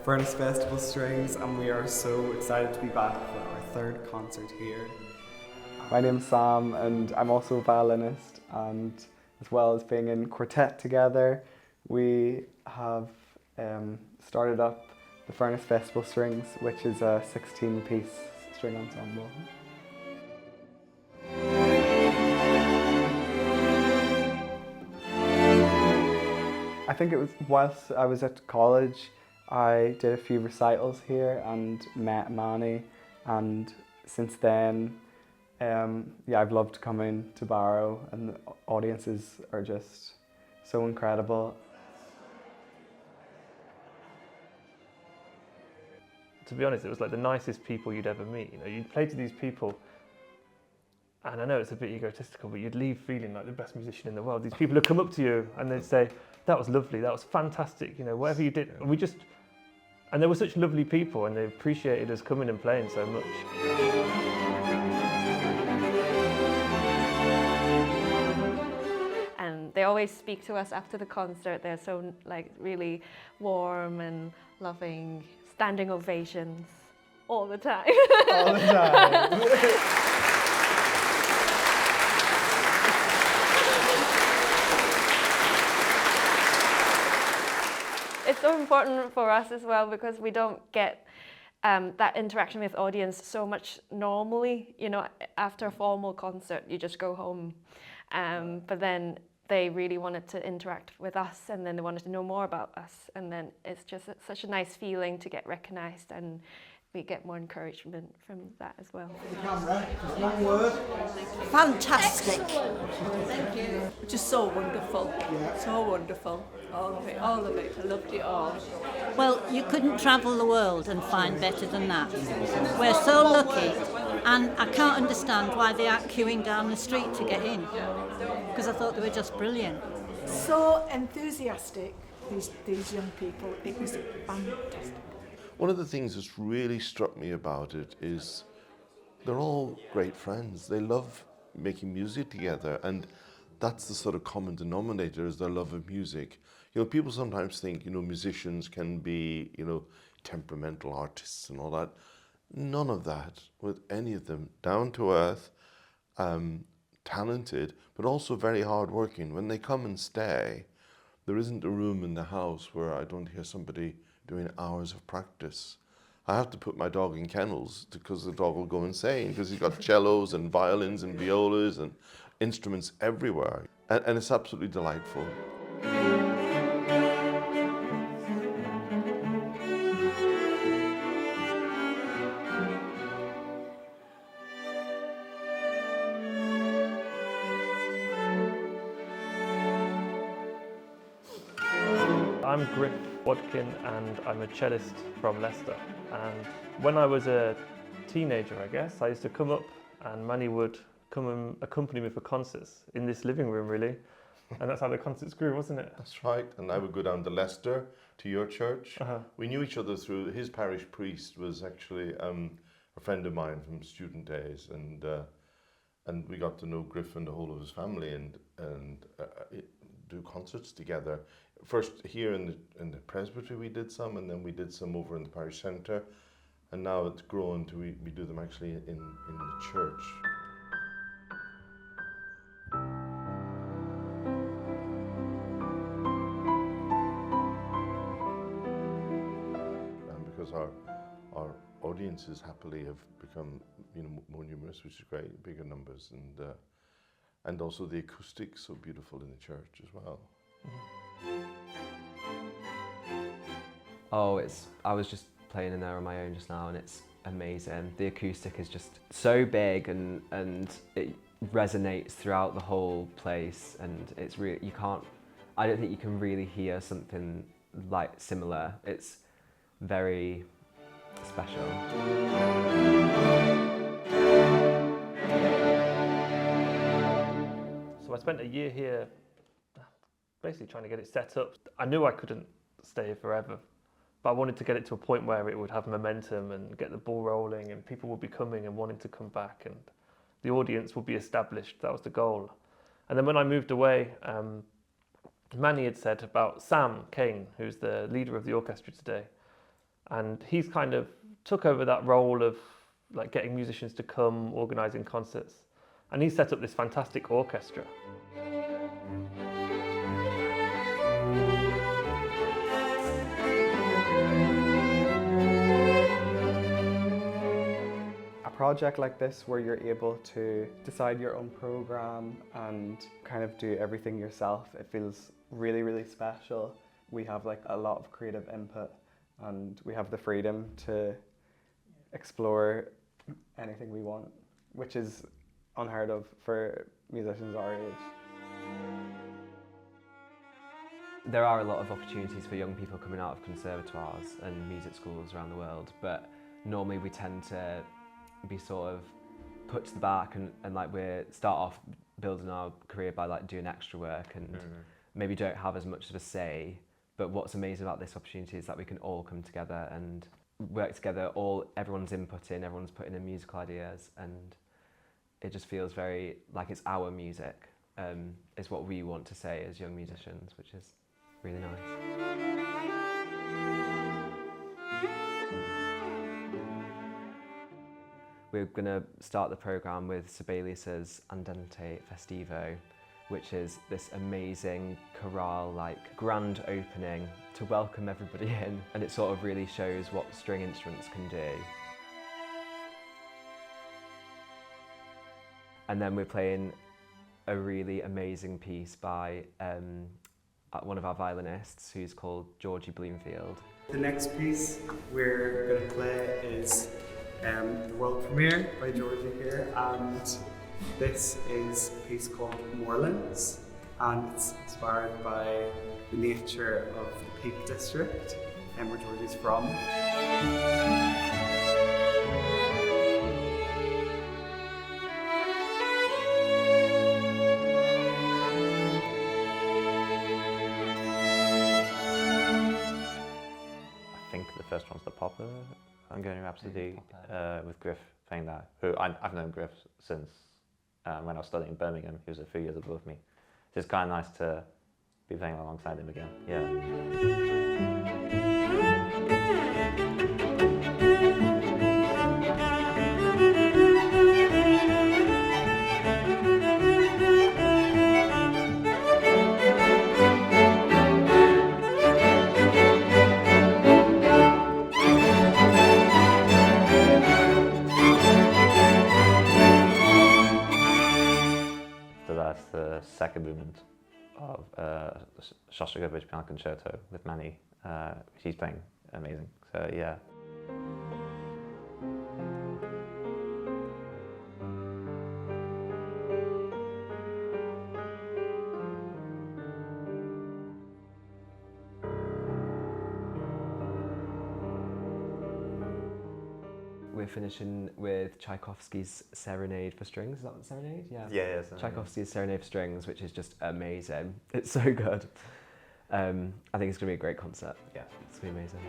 Furness Festival Strings, and we are so excited to be back for our third concert here. My name's Sam, and I'm also a violinist, and as well as being in quartet together, we have started up the Furness Festival Strings, which is a 16-piece string ensemble. I think it was whilst I was at college, I did a few recitals here and met Manny, and since then, I've loved coming to Barrow, and the audiences are just so incredible. To be honest, it was like the nicest people you'd ever meet. You know, you'd play to these people, and I know it's a bit egotistical, but you'd leave feeling like the best musician in the world. These people would come up to you and they'd say, "That was lovely, that was fantastic, you know, whatever you did." And they were such lovely people, and they appreciated us coming and playing so much. And they always speak to us after the concert. They're so really warm and loving, standing ovations all the time. All the time. It's so important for us as well because we don't get that interaction with audience so much normally. You know, after a formal concert, you just go home. But then they really wanted to interact with us, and then they wanted to know more about us. And then it's just such a nice feeling to get recognised, and we get more encouragement from that as well. One word. Fantastic. Thank you. Just so wonderful. So wonderful. All of it. All of it. I loved it all. Well, you couldn't travel the world and find better than that. We're so lucky, and I can't understand why they aren't queuing down the street to get in, because I thought they were just brilliant. So enthusiastic, these young people. It was fantastic. One of the things that's really struck me about it is they're all great friends. They love making music together, and that's the sort of common denominator, is their love of music. You know, people sometimes think, you know, musicians can be, you know, temperamental artists and all that. None of that with any of them. Down to earth, talented, but also very hardworking. When they come and stay, there isn't a room in the house where I don't hear somebody doing hours of practice. I have to put my dog in kennels because the dog will go insane, because he's got cellos and violins and violas and instruments everywhere. And it's absolutely delightful. I'm Griff Wadkin, and I'm a cellist from Leicester. And when I was a teenager, I guess, I used to come up, and Manny would come and accompany me for concerts in this living room, really. And that's how the concerts grew, wasn't it? That's right. And I would go down to Leicester, to your church. Uh-huh. We knew each other through, his parish priest was actually a friend of mine from student days, and we got to know Griff and the whole of his family, and do concerts together. First here in the presbytery we did some, and then we did some over in the parish centre, and now it's grown to we do them actually in the church. Because our audiences happily have become, you know, more numerous, which is great, bigger numbers, and also the acoustics so beautiful in the church as well. Oh, I was just playing in there on my own just now, and it's amazing. The acoustic is just so big, and it resonates throughout the whole place, and it's really, I don't think you can really hear something like similar. It's very special. So I spent a year here basically trying to get it set up. I knew I couldn't stay forever, but I wanted to get it to a point where it would have momentum and get the ball rolling, and people would be coming and wanting to come back, and the audience would be established. That was the goal. And then when I moved away, Manny had said about Sam Kane, who's the leader of the orchestra today, And he's kind of took over that role of like getting musicians to come, organising concerts. And he set up this fantastic orchestra. A project like this where you're able to decide your own program and kind of do everything yourself, it feels really, really special. We have like a lot of creative input and we have the freedom to explore anything we want, which is unheard of for musicians our age. There are a lot of opportunities for young people coming out of conservatoires and music schools around the world, but normally we tend to be sort of put to the back and like we start off building our career by like doing extra work and maybe don't have as much of a say. But what's amazing about this opportunity is that we can all come together and work together, everyone's inputting, everyone's putting in musical ideas, and it just feels very like it's our music, is what we want to say as young musicians, which is really nice. We're going to start the programme with Sibelius's Andante Festivo, which is this amazing chorale-like grand opening to welcome everybody in, and it sort of really shows what string instruments can do. And then we're playing a really amazing piece by one of our violinists, who's called Georgie Bloomfield. The next piece we're going to play is the world premiere by Georgie here, and this is a piece called Moorlands, and it's inspired by the nature of the Peak District and where Georgie's from. I think the first one's the Popper, Hungarian Rhapsody, with Griff playing that. Who I've known Griff since when I was studying in Birmingham. He was a few years above me. So it's kind of nice to be playing alongside him again. Yeah. So that's the second movement of Shostakovich Piano Concerto with Manny. She's playing amazing. So yeah. We're finishing with Tchaikovsky's Serenade for Strings. Is that the Serenade? Yeah. Yeah. Tchaikovsky's Serenade for Strings, which is just amazing. It's so good. I think it's going to be a great concert. Yeah. It's going to be amazing.